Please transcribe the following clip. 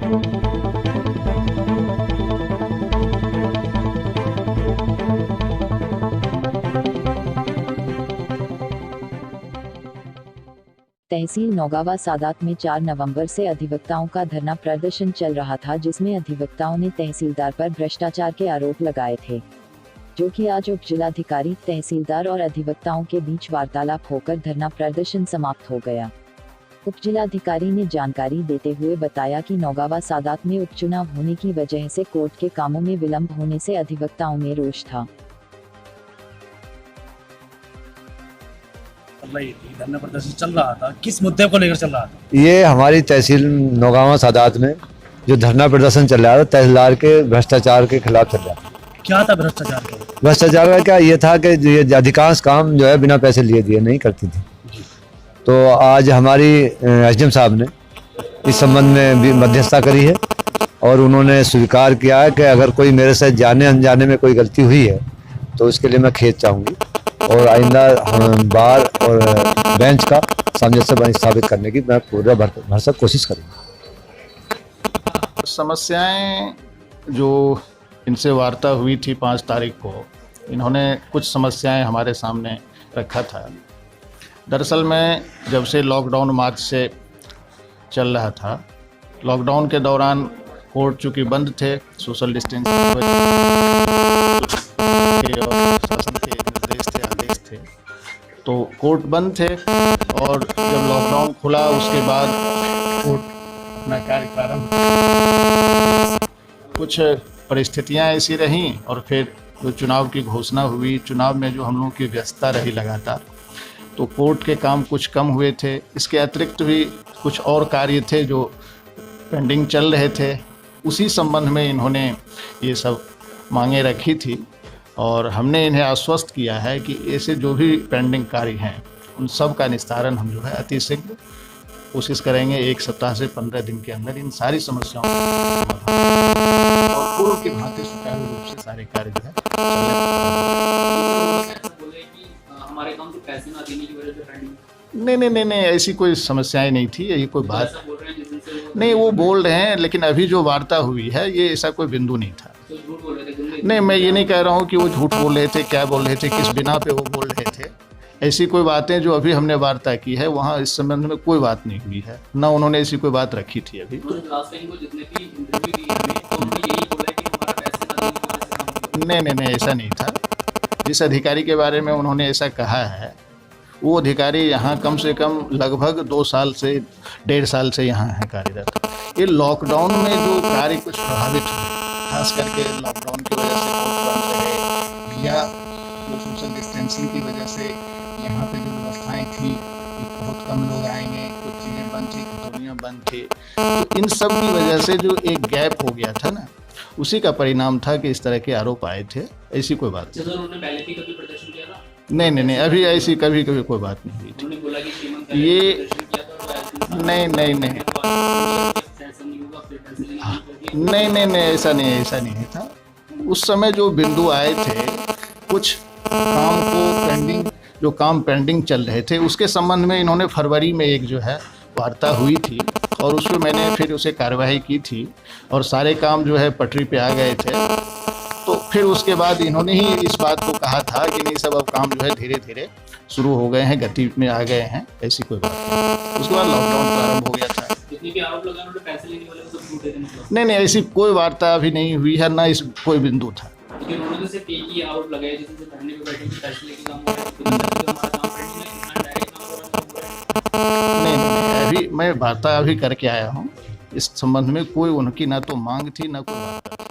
तहसील नौगावा सादात में 4 नवंबर से अधिवक्ताओं का धरना प्रदर्शन चल रहा था, जिसमें अधिवक्ताओं ने तहसीलदार पर भ्रष्टाचार के आरोप लगाए थे, जो कि आज उप जिलाधिकारी, तहसीलदार और अधिवक्ताओं के बीच वार्तालाप होकर धरना प्रदर्शन समाप्त हो गया। उप जिलाधिकारी ने जानकारी देते हुए बताया कि नौगावा सादात में उपचुनाव होने की वजह से कोर्ट के कामों में विलंब होने से अधिवक्ताओं में रोष था। धरना प्रदर्शन चल रहा था, किस मुद्दे को लेकर चल रहा था? ये हमारी तहसील नौगावा सादात में जो धरना प्रदर्शन चल रहा था, तहसीलदार के भ्रष्टाचार के खिलाफ चल रहा था। क्या था भ्रष्टाचार का? भ्रष्टाचार का क्या ये था कि ये अधिकांश काम जो है बिना पैसे लिए दिए नहीं करती थी। तो आज हमारी एसडीएम साहब ने इस संबंध में भी मध्यस्थता करी है और उन्होंने स्वीकार किया है कि अगर कोई मेरे से जाने अनजाने में कोई गलती हुई है तो उसके लिए मैं खेद चाहूँगी और आइंदा बार और बेंच का सामंजस्य स्थापित करने की मैं पूरा भरसक कोशिश करूँगा। समस्याएं जो इनसे वार्ता हुई थी 5 तारीख को, इन्होंने कुछ समस्याएं हमारे सामने रखा था। दरअसल में जब से लॉकडाउन मार्च से चल रहा था, लॉकडाउन के दौरान कोर्ट चूँकि बंद थे, सोशल डिस्टेंसिंग तो कोर्ट बंद थे और जब लॉकडाउन खुला उसके बाद कोर्ट अपना कार्य प्रारंभ, कुछ परिस्थितियां ऐसी रहीं और फिर जो चुनाव की घोषणा हुई, चुनाव में जो हम लोगों की व्यस्तता रही लगातार, तो कोर्ट के काम कुछ कम हुए थे। इसके अतिरिक्त भी कुछ और कार्य थे जो पेंडिंग चल रहे थे। उसी संबंध में इन्होंने ये सब मांगें रखी थी और हमने इन्हें आश्वस्त किया है कि ऐसे जो भी पेंडिंग कार्य हैं उन सब का निस्तारण हम जो है अति शीघ्र कोशिश करेंगे। 1 सप्ताह से 15 दिन के अंदर इन सारी समस्याओं और पूर्व की भांति सुचारू रूप से सारे कार्य जो है हमारे काम से पैसे ना देने की वजह से पेंडिंग। नहीं, ऐसी कोई समस्याएं नहीं थी, यही कोई बात नहीं। वो बोल रहे हैं, लेकिन अभी जो वार्ता हुई है ये ऐसा कोई बिंदु नहीं था। नहीं, मैं ये नहीं कह रहा हूँ कि वो झूठ बोल रहे थे, क्या बोल रहे थे, किस बिना पे वो बोल रहे थे। ऐसी कोई बातें जो अभी हमने वार्ता की है वहाँ इस संबंध में कोई बात नहीं हुई है, ना उन्होंने ऐसी कोई बात रखी थी अभी। नहीं, ऐसा नहीं था। जिस अधिकारी के बारे में उन्होंने ऐसा कहा है, वो अधिकारी यहाँ कम से कम लगभग 2 साल से 1.5 साल से यहाँ है कार्यरत। ये लॉकडाउन में जो कार्य कुछ प्रभावित हुए, खास करके लॉकडाउन की वजह से कोर्ट बंद रहे या जो सोशल डिस्टेंसिंग की वजह से यहाँ पे जो व्यवस्थाएं थी कि बहुत कम लोग आएंगे, कुछ चीज़ें बंद थी, दुनिया बंद थी, तो इन सब की वजह से जो एक गैप हो गया था ना, उसी का परिणाम था कि इस तरह के आरोप आए थे। ऐसी कोई बात नहीं, अभी ऐसी कभी कोई बात नहीं हुई थी। ये नहीं, ऐसा नहीं था। उस समय जो बिंदु आए थे, कुछ काम पेंडिंग चल रहे थे, उसके संबंध में इन्होंने फरवरी में एक जो है वार्ता हुई थी और उसमें मैंने फिर उसे कार्यवाही की थी और सारे काम जो है पटरी पे आ गए थे। तो फिर उसके बाद इन्होंने ही इस बात को कहा था कि नहीं, सब अब काम जो है धीरे धीरे शुरू हो गए हैं, गति में आ गए हैं। ऐसी कोई बात नहीं। उसके बाद लॉकडाउन प्रारंभ हो गया था। नहीं, ऐसी कोई वार्ता अभी नहीं हुई है, ना इस कोई बिंदु था। नहीं, अभी मैं वार्ता अभी करके आया हूँ। इस संबंध में कोई उनकी ना तो मांग थी ना कोई वार्ता।